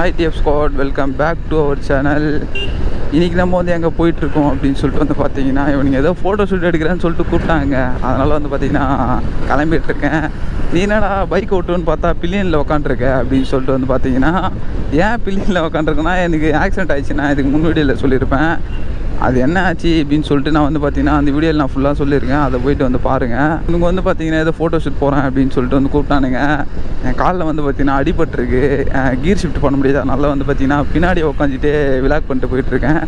Hi TF Squad, welcome back to our channel. இன்றைக்கி நம்ம வந்து எங்கே போயிட்டுருக்கோம் அப்படின்னு சொல்லிட்டு வந்து பார்த்தீங்கன்னா, இவனுங்க ஏதோ ஃபோட்டோ ஷூட் எடுக்கிறேன்னு சொல்லிட்டு கூப்பிட்டாங்க. அதனால் வந்து பார்த்தீங்கன்னா கிளம்பிட்டுருக்கேன். நீ என்னடா பைக் ஓட்டுன்னு பார்த்தா பில்லியனில் உக்காண்ட்ருக்க அப்படின்னு சொல்லிட்டு வந்து பார்த்தீங்கன்னா, ஏன் பில்லியனில் உக்காண்ட்ருக்கேன்னா எனக்கு ஆக்சிடென்ட் ஆகிடுச்சுன்னா இதுக்கு முன் வீடியோவில் சொல்லியிருப்பேன். அது என்ன ஆச்சு அப்படின்னு சொல்லிட்டு நான் வந்து பார்த்தீங்கன்னா அந்த வீடியோவில் நான் ஃபுல்லாக சொல்லியிருக்கேன். அதை போய்ட்டு வந்து பாருங்கள். இவங்க வந்து பார்த்தீங்கன்னா ஏதோ ஃபோட்டோ ஷூட் போகிறேன் அப்படின்னு சொல்லிட்டு வந்து கூப்பிட்டானுங்க. என் காலில் வந்து பார்த்தீங்கன்னா அடிபட்டுருக்கு. கீர் ஷிஃப்ட் பண்ண முடியாது. அதனால வந்து பார்த்தீங்கன்னா பின்னாடி உட்காந்துட்டு விளாக் பண்ணிட்டு போயிட்டுருக்கேன்.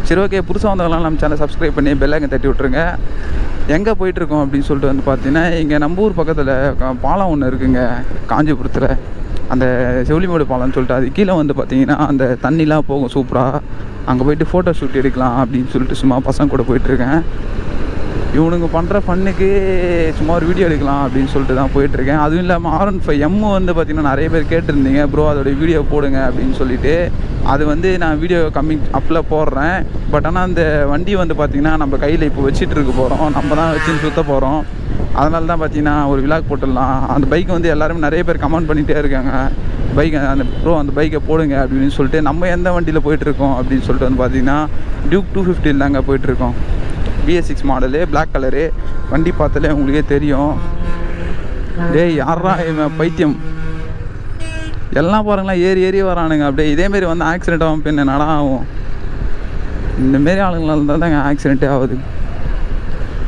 சரி, ஓகே. புதுசாக வந்தவங்களாம் நம்ம சேனல் சப்ஸ்கிரைப் பண்ணி பெல்லைங்க தட்டி விட்ருங்க. எங்கே போயிட்டுருக்கோம் அப்படின்னு சொல்லிட்டு வந்து பார்த்தீங்கன்னா, இங்கே நம்ம ஊர் பக்கத்தில் பாலம் ஒன்று இருக்குங்க, காஞ்சிபுரத்தில். அந்த செவிலிமேடு பாலம்னு சொல்லிட்டு அது கீழே வந்து பார்த்தீங்கன்னா அந்த தண்ணிலாம் போகும் சூப்பராக. அங்கே போய்ட்டு ஃபோட்டோ ஷூட் எடுக்கலாம் அப்படின்னு சொல்லிட்டு சும்மா பசங்க கூட போயிட்டுருக்கேன். இவனுங்க பண்ணுற ஃபன்னுக்கு சும்மா ஒரு வீடியோ எடுக்கலாம் அப்படின்னு சொல்லிட்டு தான் போயிட்டுருக்கேன். அதுவும் இல்லாமல் R15M வந்து பார்த்திங்கன்னா நிறைய பேர் கேட்டிருந்தீங்க, ப்ரோ அதோடய வீடியோ போடுங்க அப்படின்னு சொல்லிட்டு. அது வந்து நான் வீடியோ கம்மிங் அப்பில் போடுறேன். பட் ஆனால் அந்த வண்டி வந்து பார்த்திங்கன்னா நம்ம கையில் இப்போ வச்சிட்டு இருக்க போகிறோம், நம்ம தான் வச்சுன்னு சுற்ற போகிறோம். அதனால தான் பார்த்தீங்கன்னா ஒரு விலாக் போட்டுடலாம். அந்த பைக்கை வந்து எல்லாருமே நிறைய பேர் கமெண்ட் பண்ணிகிட்டே இருக்காங்க, பைக்கை அந்த ப்ரோ அந்த பைக்கை போடுங்க அப்படின்னு சொல்லிட்டு. நம்ம எந்த வண்டியில் போயிட்டுருக்கோம் அப்படின்னு சொல்லிட்டு வந்து பார்த்திங்கன்னா டியூக் 250 தாங்க போயிட்டுருக்கோம். BS6 model, black colour. வண்டி பார்த்தாலே உங்களுக்கே தெரியும். டேய் யாரா இவன் பைத்தியம், எல்லாம் பாருங்களா ஏறி வரானுங்க. அப்படியே இதேமாரி வந்து ஆக்சிடென்ட் ஆகும் பின்ன நட ஆகும். இந்தமாரி ஆளுங்களால் இருந்தால் தாங்க ஆக்சிடென்ட்டே ஆகுது.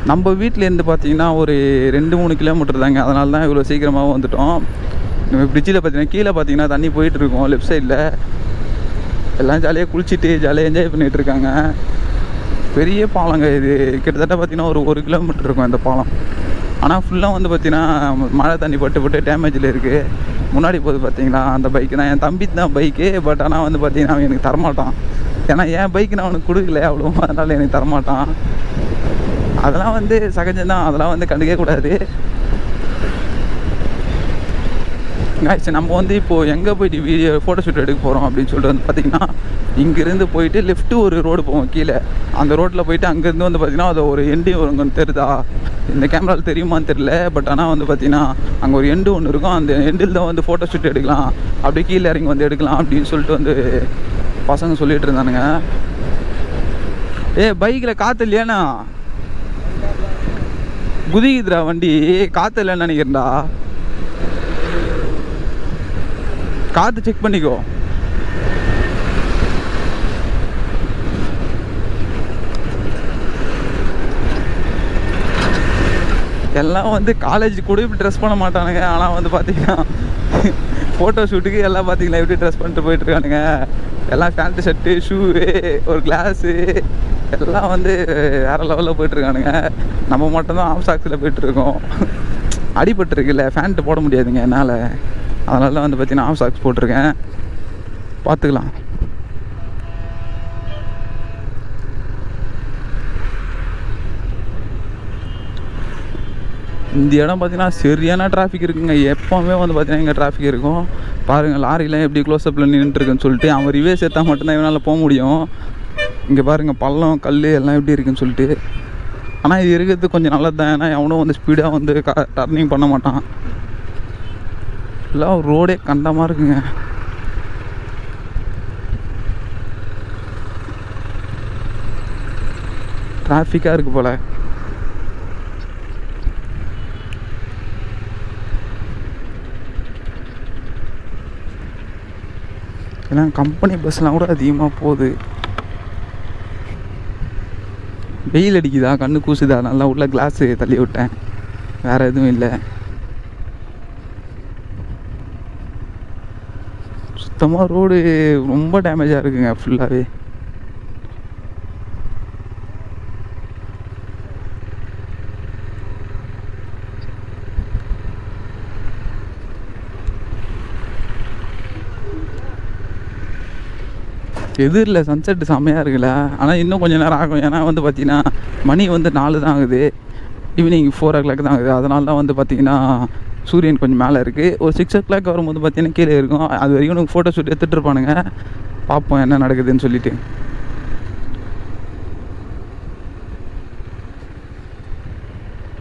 நம்ம வீட்டிலேருந்து பார்த்தீங்கன்னா ஒரு 2-3 கிலோமீட்டர் தாங்க. அதனால தான் இவ்வளோ சீக்கிரமாக வந்துட்டோம். பிரிட்ஜில் பார்த்தீங்கன்னா கீழே பார்த்தீங்கன்னா தண்ணி போயிட்டுருக்கோம் லெஃப்ட் சைடில். எல்லாம் ஜாலியாக குளிச்சுட்டு ஜாலியாக என்ஜாய் பண்ணிகிட்ருக்காங்க. பெரிய பாலங்க இது. கிட்டத்தட்ட பார்த்திங்கன்னா ஒரு கிலோமீட்டர் இருக்கும் இந்த பாலம். ஆனால் ஃபுல்லாக வந்து பார்த்திங்கன்னா மழை தண்ணி பட்டு டேமேஜில் இருக்குது. முன்னாடி போது பார்த்தீங்களா அந்த பைக்கு தான் என் தம்பி தான் பைக்கு. பட் ஆனால் வந்து பார்த்திங்கன்னா அவன் எனக்கு தரமாட்டான். ஏன்னா என் பைக்கு நான் அவனுக்கு கொடுக்கல அவ்வளோ, அதனால் எனக்கு தரமாட்டான். அதெல்லாம் வந்து சகஜம்தான், அதெல்லாம் வந்து கண்டுக்கவே கூடாது. ஆயிடுச்சு. நம்ம வந்து இப்போது எங்கே போய்ட்டு வீடியோ ஃபோட்டோ ஷூட் எடுக்க போகிறோம் அப்படின்னு சொல்லிட்டு வந்து பார்த்திங்கன்னா, இங்கேருந்து போயிட்டு லெஃப்ட்டு ஒரு ரோடு போவோம் கீழே. அந்த ரோட்டில் போயிட்டு அங்கேருந்து வந்து பார்த்திங்கன்னா அது ஒரு எண்டு வருங்கன்னு தெரியுதா, இந்த கேமராவில் தெரியுமான்னு தெரில. பட் ஆனால் வந்து பார்த்திங்கன்னா அங்கே ஒரு எண்டு ஒன்று இருக்கும். அந்த எண்டில் தான் வந்து ஃபோட்டோ ஷூட் எடுக்கலாம், அப்படியே கீழே இறங்கி வந்து எடுக்கலாம் அப்படின்னு சொல்லிட்டு வந்து பசங்க சொல்லிகிட்டு இருந்தானுங்க. பைக்கில் காற்று இல்லையாண்ணா, குதிக்குதுடா வண்டி, காற்று இல்லைன்னு நினைக்கிறேன்டா. காற்று செக் பண்ணிக்கோ. எல்லாம் வந்து காலேஜ் கூட இப்படி ட்ரெஸ் பண்ண மாட்டானுங்க. ஆனால் வந்து பார்த்தீங்கன்னா ஃபோட்டோ ஷூட்டுக்கு எல்லாம் பார்த்தீங்கன்னா எப்படி ட்ரெஸ் பண்ணிட்டு போயிட்டுருக்கானுங்க. எல்லாம் பேண்ட்டு ஷர்ட்டு ஷூவு ஒரு கிளாஸு எல்லாம் வந்து வேறு லெவலில் போயிட்டுருக்கானுங்க. நம்ம மட்டும்தான் ஆஃப் சாக்ஸில் போயிட்டுருக்கோம். அடிபட்டுருக்குல்ல, ஃபேண்ட்டு போட முடியாதுங்க என்னால். அதனால தான் வந்து பார்த்தீங்கன்னா ஆஃப் சாக்ஸ் போட்டிருக்கேன். பார்த்துக்கலாம். இந்த இடம் பார்த்திங்கன்னா சரியான டிராஃபிக் இருக்குங்க. எப்போவுமே வந்து பார்த்திங்கன்னா இங்கே டிராஃபிக் இருக்கும். பாருங்கள் லாரிலாம் எப்படி க்ளோஸ்அப்பில் நின்றுட்டுருக்குன்னு சொல்லிட்டு. அவன் ரிவேஸ் எடுத்தால் மட்டும்தான் இவனால் போக முடியும். இங்கே பாருங்கள் பள்ளம் கல் எல்லாம் எப்படி இருக்குன்னு சொல்லிட்டு. ஆனால் இது இருக்கிறது கொஞ்சம் நல்லது தான். ஏன்னா எவனும் வந்து ஸ்பீடாக வந்து டர்னிங் பண்ண மாட்டான். எல்லாம் ரோடே கண்டமாக இருக்குங்க. டிராஃபிக்காக இருக்குது போல். ஏன்னா கம்பெனி பஸ்லாம் கூட அதிகமாக போகுது. வெயில் அடிக்குதா, கண்ணு கூசுதா, நல்லா உள்ள கிளாஸு தள்ளி விட்டேன், வேறு எதுவும் இல்லை. சுத்தமாக ரோடு ரொம்ப டேமேஜாக இருக்குங்க ஃபுல்லாகவே. எதிரில் சன்செட்டு செம்மையாக இருக்குல்ல. ஆனால் இன்னும் கொஞ்சம் நேரம் ஆகும். ஏன்னா வந்து பார்த்திங்கன்னா மணி வந்து 4 தான் ஆகுது. ஈவினிங் 4 o'clock தான் ஆகுது. அதனால தான் வந்து பார்த்திங்கன்னா சூரியன் கொஞ்சம் மேலே இருக்குது. ஒரு 6 o'clock வரும்போது பார்த்திங்கன்னா கீழே இருக்கும். அது வரைக்கும் எனக்கு ஃபோட்டோ ஷூட் எடுத்துகிட்டு இருப்பானுங்க. பார்ப்போம் என்ன நடக்குதுன்னு சொல்லிட்டு.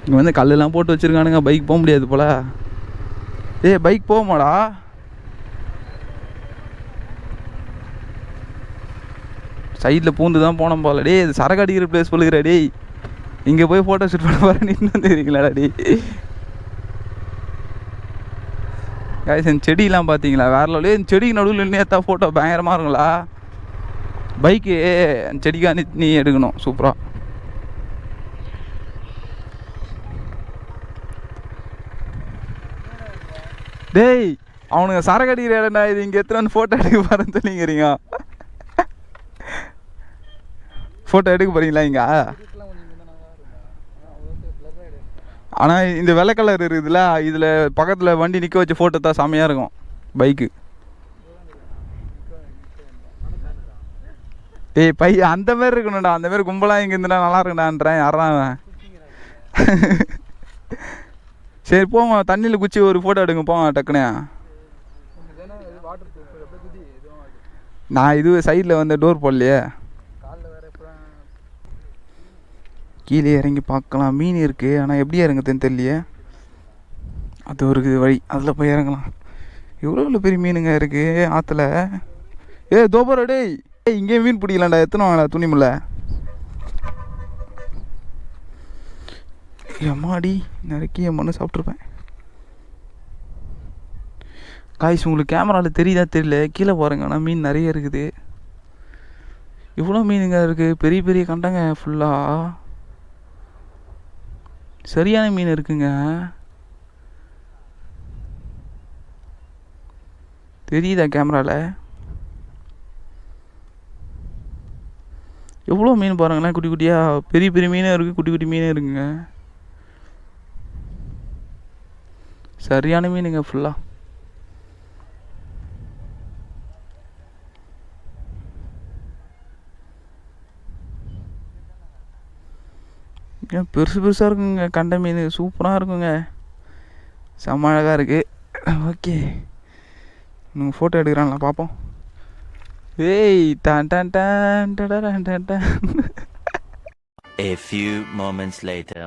இங்கே வந்து கல்லெல்லாம் போட்டு வச்சுருக்கானுங்க. பைக் போக முடியாது போல். பைக் போகுமாடா? சைடில் பூந்து தான் போனோம் போல. டே இது சரக்கு அடிக்கிற பிளேஸ் சொல்லுகிற டேய். இங்கே போய் ஃபோட்டோ ஷூட் பண்ண போகிறேன் இன்னும் தெரியுங்களாடா டே. காய்ஸ் இந்த செடியெலாம் பார்த்தீங்களா வேற லெவலே. இந்த செடிக்கு நடுவில் நின்று ஏற்றா ஃபோட்டோ பயங்கரமாக இருக்குங்களா. பைக்கு செடிக்காக நீ எடுக்கணும் சூப்பராக. டேய் அவனுங்க சரக்கு அடிக்கிற இடம்டா இது. இங்கே எத்தனை வந்து ஃபோட்டோ எடுக்க போகிறேன்னு சொல்லிங்கிறீங்க. ஃபோட்டோ எடுக்க போகிறீங்களா இங்கே? ஆனால் இந்த வெள்ளை கலர் இருக்குதுல்ல, இதில் பக்கத்தில் வண்டி நிற்க வச்சு ஃபோட்டோ தான் செம்மையாக இருக்கும் பைக்கு. ஏய் பை அந்த மாதிரி இருக்கணும்டா. அந்த மாதிரி கும்பலாக இங்கே இருந்துடா நல்லா இருக்குண்டான்றேன். யாரா அவன்? சரி போங்க தண்ணியில் குச்சி ஒரு ஃபோட்டோ எடுங்க போங்க டக்குனே. நான் இது சைடில் வந்து டோர் போடலையே. கீழே இறங்கி பார்க்கலாம். மீன் இருக்குது ஆனால் எப்படி இறங்குதுன்னு தெரியலையே. அது ஒரு வழி, அதில் போய் இறங்கலாம். எவ்வளோ பெரிய மீனுங்க இருக்குது ஆற்றுல. தோபரா டேய். இங்கே மீன் பிடிக்கலாம்டா. எத்தனை வாங்கடா துணிமுல்ல. எம்மாடி நிறைய மண்ணு சாப்பிட்ருப்பேன். காய்ஸ் உங்களுக்கு கேமராவில் தெரியுதா தெரியல, கீழே பாருங்க. ஆனால் மீன் நிறைய இருக்குது. இவ்வளோ மீனுங்க இருக்குது. பெரிய பெரிய கண்டங்க ஃபுல்லாக. சரியான மீன் இருக்குங்க. தெரியுதா கேமராவில்? எவ்வளோ மீன் பாருங்களேன். குட்டி குட்டியாக பெரிய பெரிய மீனும் இருக்குது, குட்டி குட்டி மீனும் இருக்குங்க. சரியான மீனுங்க ஃபுல்லாக. ஏன் பெருசு பெருசாக இருக்குங்க கண்ட மீன். சூப்பராக இருக்குங்க. செம்ம அழகாக இருக்குது. ஓகே நீங்கள் ஃபோட்டோ எடுக்கிறாங்களா பார்ப்போம். ஏய் டான் டான் டான் டான் டான் டான். A few moments later.